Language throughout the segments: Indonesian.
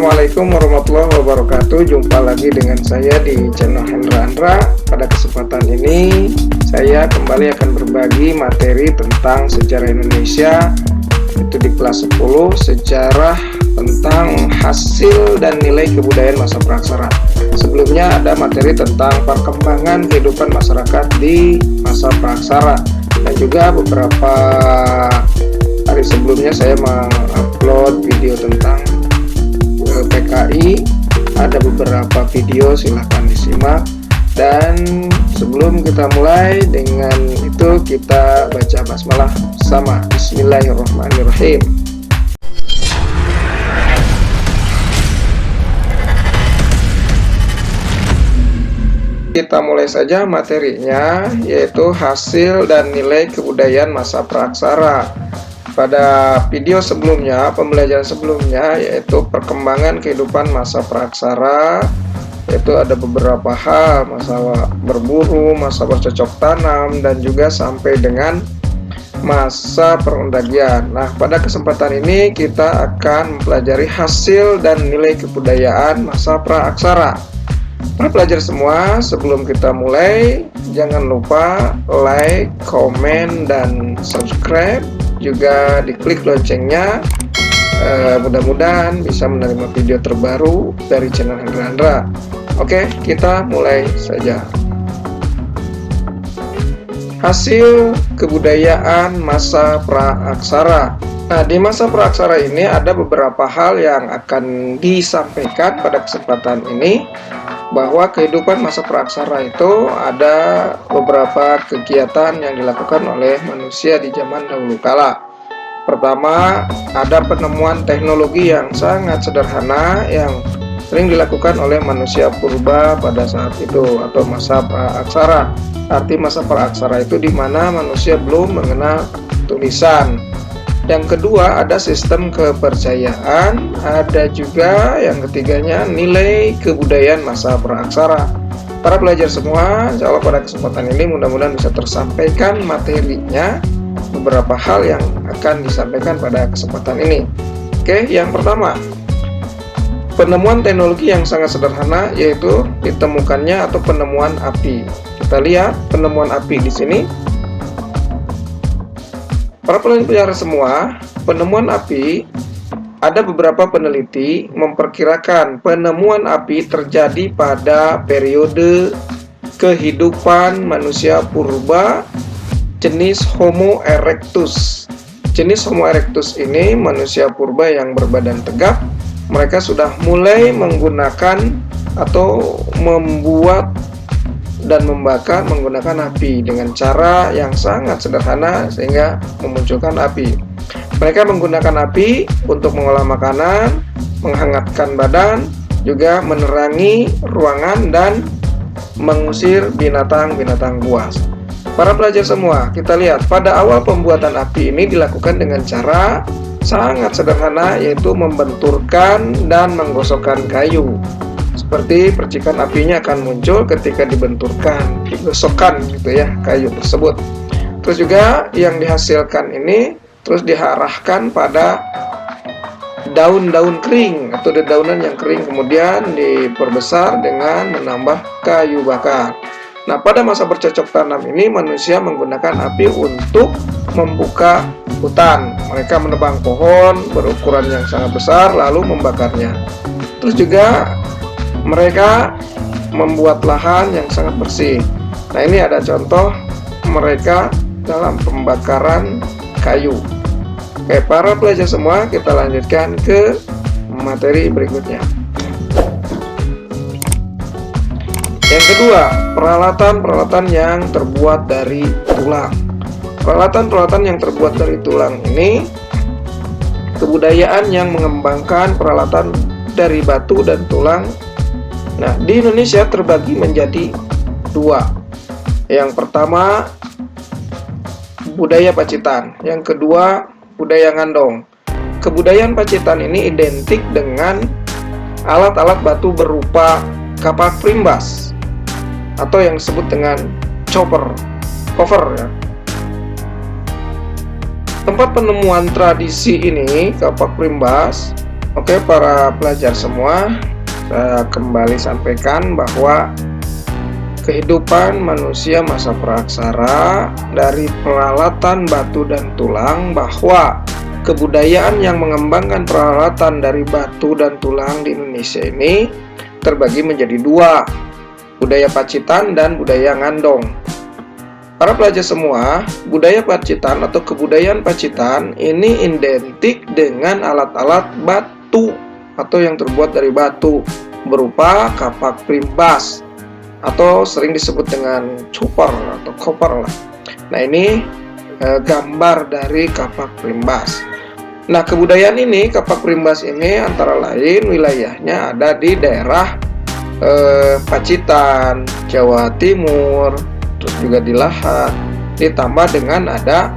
Assalamualaikum warahmatullahi wabarakatuh. Jumpa lagi dengan saya di channel Hendra Andra. Pada kesempatan ini saya kembali akan berbagi materi tentang sejarah Indonesia, itu di kelas 10, sejarah tentang hasil dan nilai kebudayaan masa praksara. Sebelumnya ada materi tentang perkembangan kehidupan masyarakat di masa praksara, dan juga beberapa hari sebelumnya saya mengupload video tentang PKI. Ada beberapa video, silahkan disimak. Dan sebelum kita mulai, dengan itu kita baca basmalah sama. Bismillahirrahmanirrahim. Kita mulai saja materinya, yaitu hasil dan nilai kebudayaan masa praksara. Pada video sebelumnya, pembelajaran sebelumnya, yaitu perkembangan kehidupan masa praksara, yaitu ada beberapa hal, masa berburu, masa bercocok tanam, dan juga sampai dengan masa perundagian. Nah, pada kesempatan ini kita akan mempelajari hasil dan nilai kebudayaan masa praksara. Para pelajar semua, sebelum kita mulai, jangan lupa like, komen, dan subscribe. Juga diklik loncengnya. Mudah-mudahan bisa menerima video terbaru dari channel Hendra Andra. Oke, kita mulai saja. Hasil kebudayaan masa praaksara. Nah, di masa praaksara ini ada beberapa hal yang akan disampaikan pada kesempatan ini, bahwa kehidupan masa praaksara itu ada beberapa kegiatan yang dilakukan oleh manusia di zaman dahulu kala. Pertama, ada penemuan teknologi yang sangat sederhana yang sering dilakukan oleh manusia purba pada saat itu, atau masa praaksara. Arti masa praaksara itu di mana manusia belum mengenal tulisan. Yang kedua, ada sistem kepercayaan. Ada juga yang ketiganya, nilai kebudayaan masa praaksara. Para pelajar semua, insya Allah pada kesempatan ini mudah-mudahan bisa tersampaikan materinya, beberapa hal yang akan disampaikan pada kesempatan ini. Oke, yang pertama, penemuan teknologi yang sangat sederhana, yaitu ditemukannya atau penemuan api. Kita lihat penemuan api di sini. Para pelajar semua, penemuan api, ada beberapa peneliti memperkirakan penemuan api terjadi pada periode kehidupan manusia purba jenis Homo erectus. Jenis Homo erectus ini manusia purba yang berbadan tegap. Mereka sudah mulai menggunakan atau membuat dan membakar menggunakan api dengan cara yang sangat sederhana sehingga memunculkan api. Mereka menggunakan api untuk mengolah makanan, menghangatkan badan, juga menerangi ruangan dan mengusir binatang-binatang buas. Para pelajar semua, kita lihat pada awal pembuatan api ini dilakukan dengan cara sangat sederhana, yaitu membenturkan dan menggosokkan kayu. Seperti percikan apinya akan muncul ketika dibenturkan, digosokkan gitu ya, kayu tersebut. Terus juga yang dihasilkan ini terus diarahkan pada daun-daun kering atau dedaunan yang kering, kemudian diperbesar dengan menambah kayu bakar. Nah, pada masa bercocok tanam ini manusia menggunakan api untuk membuka hutan. Mereka menebang pohon berukuran yang sangat besar lalu membakarnya. Terus juga mereka membuat lahan yang sangat bersih. Nah, ini ada contoh mereka dalam pembakaran kayu. Oke, para pelajar semua, kita lanjutkan ke materi berikutnya. Yang kedua, peralatan-peralatan yang terbuat dari tulang. Peralatan-peralatan yang terbuat dari tulang ini, kebudayaan yang mengembangkan peralatan dari batu dan tulang. Nah, di Indonesia terbagi menjadi dua. Yang pertama, budaya Pacitan. Yang kedua, budaya Ngandong. Kebudayaan Pacitan ini identik dengan alat-alat batu berupa kapak primbas, atau yang disebut dengan cover ya. Tempat penemuan tradisi ini, kapak primbas, Oke, para pelajar semua, saya kembali sampaikan bahwa kehidupan manusia masa praaksara dari peralatan batu dan tulang, bahwa kebudayaan yang mengembangkan peralatan dari batu dan tulang di Indonesia ini terbagi menjadi dua, budaya Pacitan dan budaya Ngandong. Para pelajar semua, budaya Pacitan atau kebudayaan Pacitan ini identik dengan alat-alat batu atau yang terbuat dari batu berupa kapak primbas atau sering disebut dengan copper atau koper lah. Nah, ini gambar dari kapak primbas. Nah, kebudayaan ini, kapak primbas ini antara lain wilayahnya ada di daerah Pacitan, Jawa Timur, terus juga di Lahat, ditambah dengan ada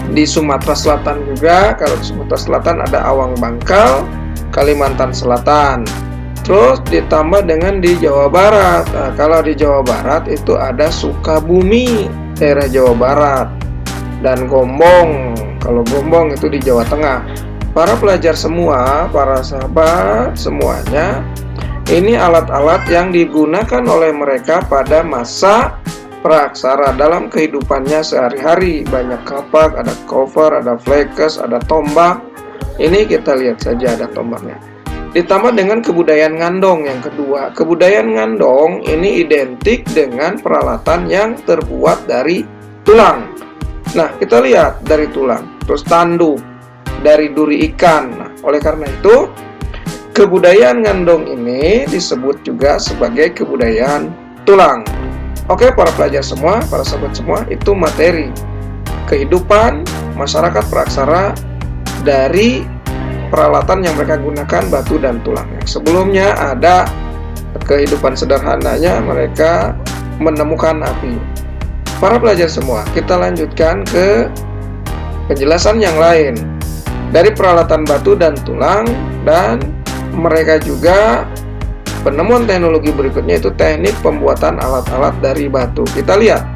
di Sumatera Selatan juga. Kalau di Sumatera Selatan ada Awang Bangkal, Kalimantan Selatan, terus ditambah dengan di Jawa Barat. Nah, kalau di Jawa Barat itu ada Sukabumi, daerah Jawa Barat, dan Gombong. Kalau Gombong itu di Jawa Tengah. Para pelajar semua, para sahabat semuanya, ini alat-alat yang digunakan oleh mereka pada masa praaksara dalam kehidupannya sehari-hari. Banyak kapak, ada cover, ada flekes, ada tombak. Ini kita lihat saja ada tombaknya. Ditambah dengan kebudayaan Ngandong yang kedua. Kebudayaan Ngandong ini identik dengan peralatan yang terbuat dari tulang. Nah, kita lihat dari tulang, terus tanduk, dari duri ikan. Nah, oleh karena itu, kebudayaan Ngandong ini disebut juga sebagai kebudayaan tulang. Oke, para pelajar semua, para sahabat semua, itu materi kehidupan masyarakat praaksara dari peralatan yang mereka gunakan batu dan tulang. Sebelumnya ada kehidupan sederhananya, mereka menemukan api. Para pelajar semua, kita lanjutkan ke penjelasan yang lain dari peralatan batu dan tulang, dan mereka juga penemuan teknologi berikutnya itu teknik pembuatan alat-alat dari batu. Kita lihat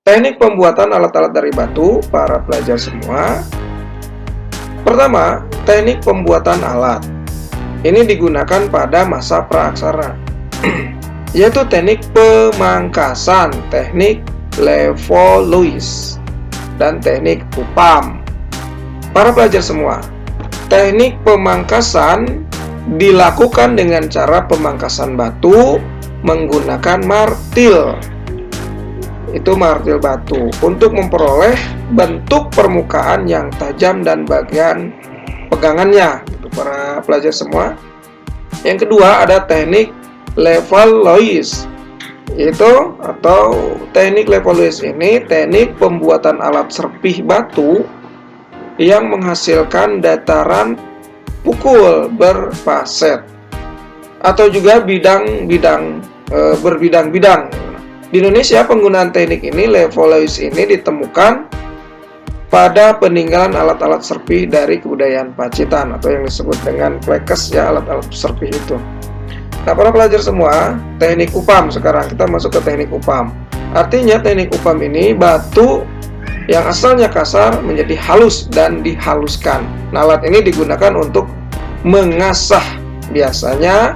teknik pembuatan alat-alat dari batu, para pelajar semua. Pertama, teknik pembuatan alat ini digunakan pada masa praaksara yaitu teknik pemangkasan, teknik Levallois, dan teknik upam. Para pelajar semua, teknik pemangkasan dilakukan dengan cara pemangkasan batu menggunakan martil. Itu martil batu untuk memperoleh bentuk permukaan yang tajam dan bagian pegangannya. Itu para pelajar semua. Yang kedua ada teknik Levallois. Itu atau teknik Levallois ini teknik pembuatan alat serpih batu yang menghasilkan dataran pukul berfaset atau juga berbidang-bidang. Di Indonesia penggunaan teknik ini Levallois ini ditemukan pada peninggalan alat-alat serpih dari kebudayaan Pacitan atau yang disebut dengan flekes, ya, alat-alat serpih itu. Nah, para pelajar semua, teknik upam. Sekarang kita masuk ke teknik upam. Artinya teknik upam ini batu yang asalnya kasar menjadi halus dan dihaluskan. Nah, alat ini digunakan untuk mengasah, biasanya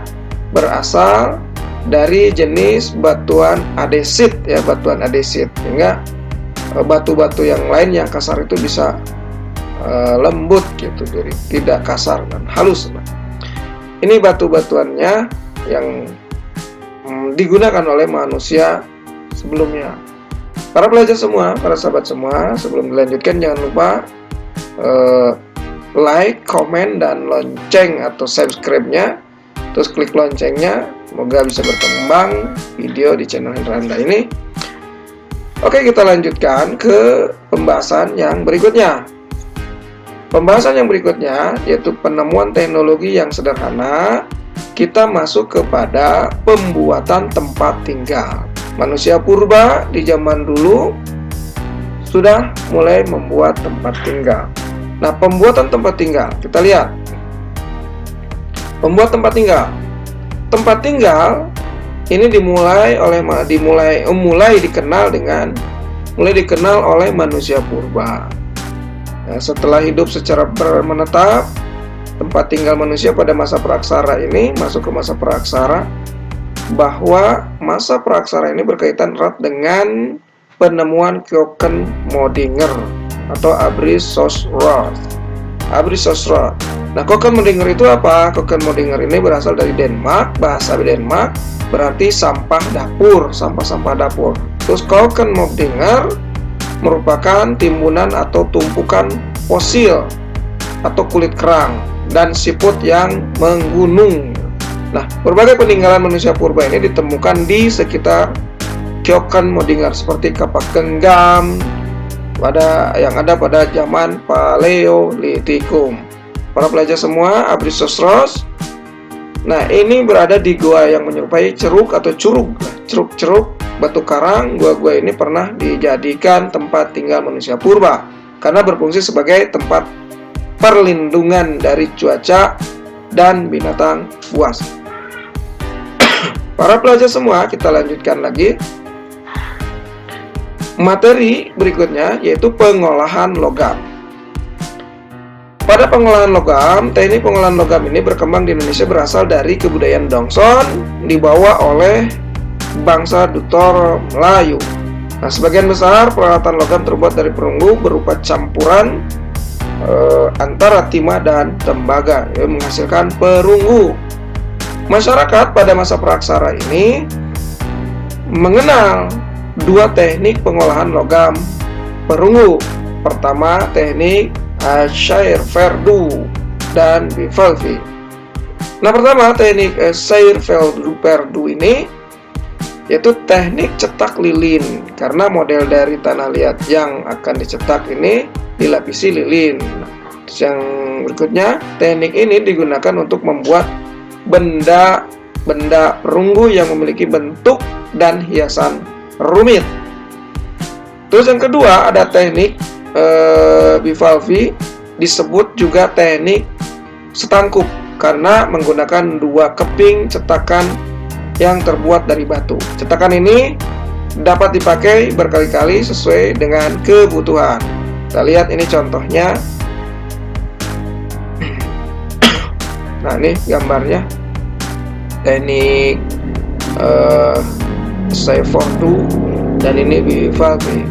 berasal dari jenis batuan adesit, ya, batuan adesit, sehingga batu-batu yang lain yang kasar itu bisa lembut gitu, jadi tidak kasar dan halus. Nah, ini batu-batuannya yang digunakan oleh manusia sebelumnya. Para pelajar semua, para sahabat semua, sebelum dilanjutkan jangan lupa like, komen, dan lonceng atau subscribe-nya, terus klik loncengnya. Semoga bisa berkembang video di channel Hendra Anda ini. Oke, kita lanjutkan ke pembahasan yang berikutnya. Pembahasan yang berikutnya yaitu penemuan teknologi yang sederhana. Kita masuk kepada pembuatan tempat tinggal. Manusia purba di zaman dulu sudah mulai membuat tempat tinggal. Nah, pembuatan tempat tinggal, kita lihat. Pembuat tempat tinggal. Tempat tinggal ini mulai dikenal oleh manusia purba. Nah, setelah hidup secara menetap, tempat tinggal manusia pada masa Praksara ini masuk ke masa Praksara, bahwa masa Praksara ini berkaitan erat dengan penemuan Keukenmodinger atau Abrysosroth. Nah, Keukenmodinger itu apa? Keukenmodinger ini berasal dari Denmark, bahasa Denmark berarti sampah dapur, sampah-sampah dapur. Terus Keukenmodinger merupakan timbunan atau tumpukan fosil atau kulit kerang dan siput yang menggunung. Nah, berbagai peninggalan manusia purba ini ditemukan di sekitar Keukenmodinger seperti kapak genggam yang ada pada zaman Paleolitikum. Para pelajar semua, Abrysosroth. Nah, ini berada di gua yang menyerupai ceruk atau curug batu karang. Gua-gua ini pernah dijadikan tempat tinggal manusia purba karena berfungsi sebagai tempat perlindungan dari cuaca dan binatang buas. Para pelajar semua, kita lanjutkan lagi. Materi berikutnya yaitu pengolahan logam. Pada pengolahan logam, teknik pengolahan logam ini berkembang di Indonesia berasal dari kebudayaan Dongson dibawa oleh bangsa Dutor Melayu. Nah, sebagian besar peralatan logam terbuat dari perunggu berupa campuran antara timah dan tembaga yang menghasilkan perunggu. Masyarakat pada masa Praksara ini mengenal dua teknik pengolahan logam perunggu. Pertama, teknik Sayrverdu dan Bivalvi. Nah, pertama teknik Sayrverdu ini yaitu teknik cetak lilin, karena model dari tanah liat yang akan dicetak ini dilapisi lilin. Terus yang berikutnya, teknik ini digunakan untuk membuat benda perunggu yang memiliki bentuk dan hiasan rumit. Terus yang kedua ada teknik Bivalvi, disebut juga teknik setangkup karena menggunakan dua keping cetakan yang terbuat dari batu. Cetakan ini dapat dipakai berkali-kali sesuai dengan kebutuhan. Kita lihat ini contohnya. Nah, ini gambarnya teknik Sayrverdu dan ini Bivalvi.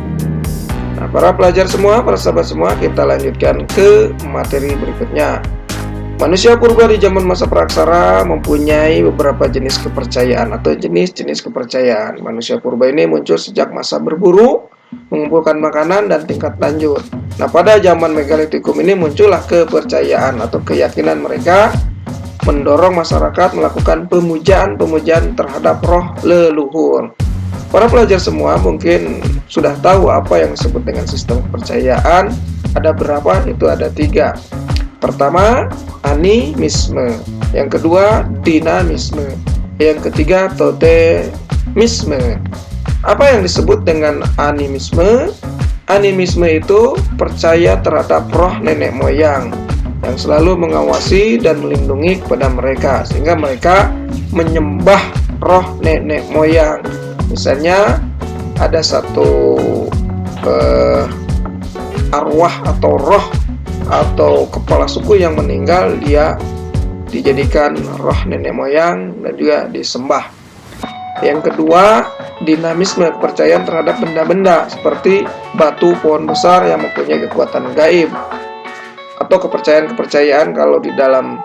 Nah, para pelajar semua, para sahabat semua, kita lanjutkan ke materi berikutnya. Manusia purba di zaman masa Praksara mempunyai beberapa jenis kepercayaan atau jenis-jenis kepercayaan. Manusia purba ini muncul sejak masa berburu, mengumpulkan makanan, dan tingkat lanjut. Nah, pada zaman Megalitikum ini muncullah kepercayaan atau keyakinan mereka mendorong masyarakat melakukan pemujaan terhadap roh leluhur. Para pelajar semua mungkin sudah tahu apa yang disebut dengan sistem kepercayaan. Ada berapa? Itu ada 3. Pertama, animisme. Yang kedua, dinamisme. Yang ketiga, totemisme. Apa yang disebut dengan animisme? Animisme itu percaya terhadap roh nenek moyang yang selalu mengawasi dan melindungi kepada mereka, sehingga mereka menyembah roh nenek moyang. Misalnya ada satu arwah atau roh atau kepala suku yang meninggal, dia dijadikan roh nenek moyang dan juga disembah. Yang kedua, dinamisme, kepercayaan terhadap benda-benda seperti batu, pohon besar yang mempunyai kekuatan gaib. Atau kepercayaan-kepercayaan kalau di dalam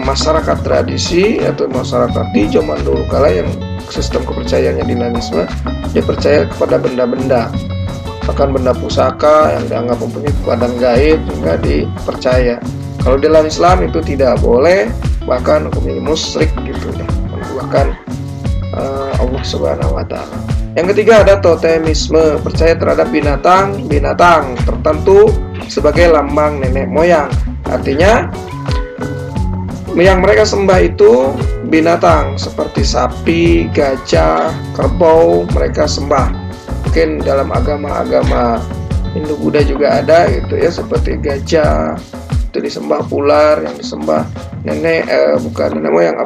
masyarakat tradisi atau masyarakat di zaman dulu kala yang sistem kepercayaannya dinamisme, dia percaya kepada benda-benda, bahkan benda pusaka yang dianggap mempunyai kekuatan gaib juga dipercaya. Kalau dalam Islam itu tidak boleh, bahkan hukumnya musyrik gitu ya, menduakan Allah Subhanahu wa Ta'ala. Yang ketiga ada totemisme, percaya terhadap binatang tertentu sebagai lambang nenek moyang. Artinya yang mereka sembah itu binatang seperti sapi, gajah, kerbau, mereka sembah. Mungkin dalam agama-agama Hindu Buddha juga ada gitu ya, seperti gajah itu disembah, ular yang disembah, bukan nenek moyang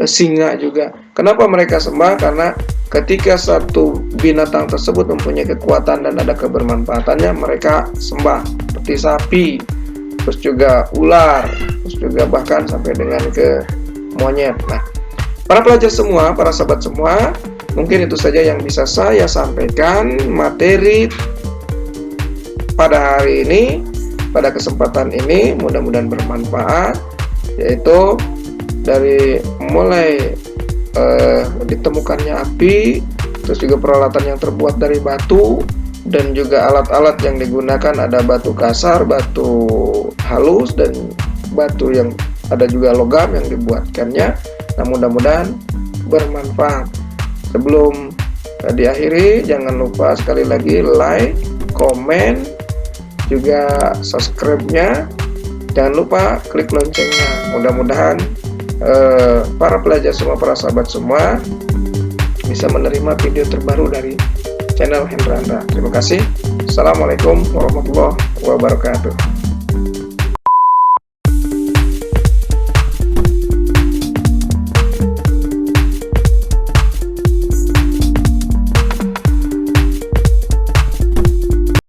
singa juga. Kenapa mereka sembah? Karena ketika satu binatang tersebut mempunyai kekuatan dan ada kebermanfaatannya, mereka sembah. seperti sapi, terus juga ular, terus juga bahkan sampai dengan ke monyet. Nah, para pelajar semua, para sahabat semua, mungkin itu saja yang bisa saya sampaikan materi pada hari ini, pada kesempatan ini. Mudah-mudahan bermanfaat, yaitu dari mulai ditemukannya api, terus juga peralatan yang terbuat dari batu, dan juga alat-alat yang digunakan, ada batu kasar, batu halus, dan batu yang ada juga logam yang dibuatkannya. Nah, mudah-mudahan bermanfaat. Sebelum diakhiri, jangan lupa sekali lagi like, komen, juga subscribe-nya. Jangan lupa klik loncengnya. Mudah-mudahan para pelajar semua, para sahabat semua bisa menerima video terbaru dari channel Hendra Andra. Terima kasih. Assalamualaikum warahmatullahi wabarakatuh.